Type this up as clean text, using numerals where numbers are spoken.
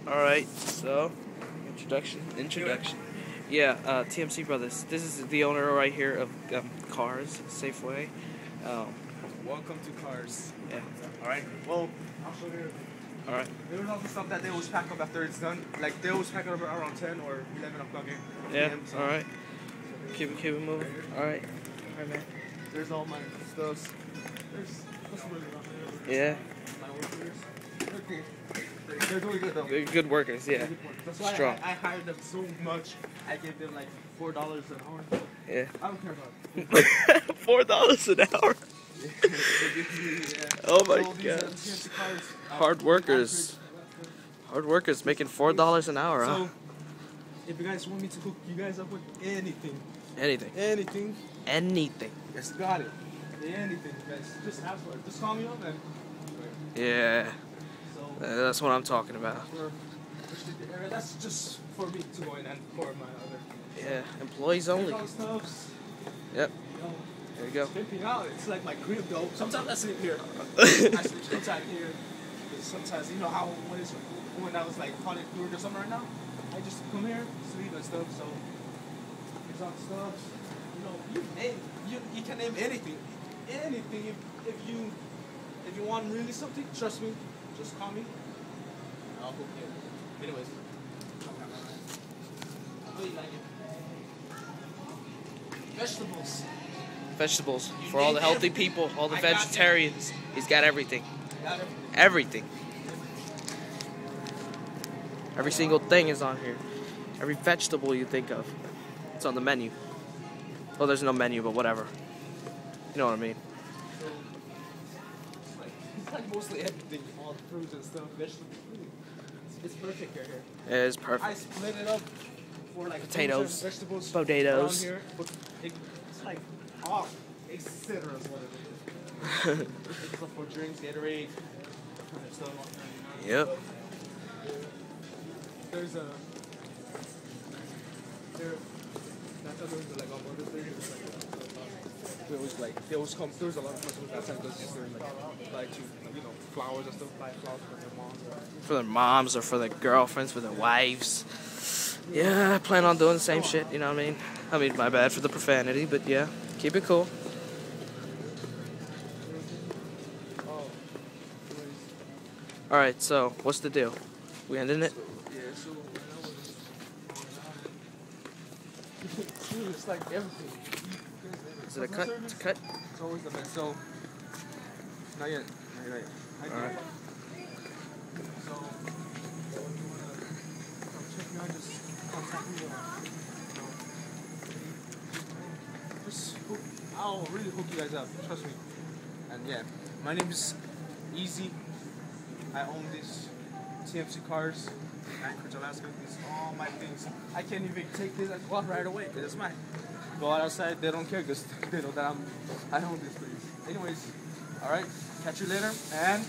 Alright, so, introduction. Yeah, TMC Brothers. This is the owner right here of Cars, Safeway. Welcome to Cars. Yeah. Alright, well, I'll show you. Alright. There was also stuff that they always pack up after it's done. Like, they always pack it up around 10 or 11 o'clock. Yeah, so alright. Keep it moving. Alright. Alright, man. There's all my stuffs. There's customers around there. Yeah. My workers. They're cool. They're doing good, though. They're good workers, yeah. That's why Strong. I hired them so much. I gave them like $4 an hour. Yeah. I don't care about it. $4 an hour? Oh my god. Hard workers. Hard workers making $4 an hour, huh? So, if you guys want me to hook you guys up with anything, Anything. yes, got it. Anything, guys. Just ask for it. Just call me up and. Yeah. So, That's what I'm talking about. that's just for me to go in and for my other. Yeah. Employees only. Yep. There you go. Sleeping out, it's like my crib though. Sometimes I sleep here. I sleep sometimes here. Sometimes, you know how when I was like hot and cool or something right now, I just come here, sleep and stuff. So it's on stuff. You know, you can name anything. Anything if you want really something, trust me, just call me. I'll hook you up. Anyways. I know you like it. Vegetables for all the healthy people, all the vegetarians. He's got everything. Everything. Every single thing is on here. Every vegetable you think of, it's on the menu. Well, there's no menu, but whatever. You know what I mean. It's like mostly everything, all fruits and stuff, vegetables. It's perfect right here. It is perfect. I split it up for like potatoes, vegetables, potatoes. Here, but it's like off, etc. is what it is. It's stuff for drinks, Gatorade, kind of stuff. Yep. There's a that's how there's like on Mother's Day. They always come. There's a lot of customers that send us just like to flowers and stuff, buy flowers for their moms. For their moms or for their girlfriends, for their wives. Yeah, I plan on doing the same shit, you know what I mean? I mean, my bad for the profanity, but yeah, keep it cool. Alright, so, what's the deal? We ending it? Yeah, so it's like everything. Is it a cut? It's a cut? It's always the best. So, not yet. Alright. So, check me out, just contact me. I'll really hook you guys up, trust me. And yeah, my name is Easy. I own this TMC Cars in Anchorage, Alaska. It's all my things. I can't even take this and go out right away because it's mine. Go out outside, they don't care because they know that I own this place. Anyways, alright, catch you later and.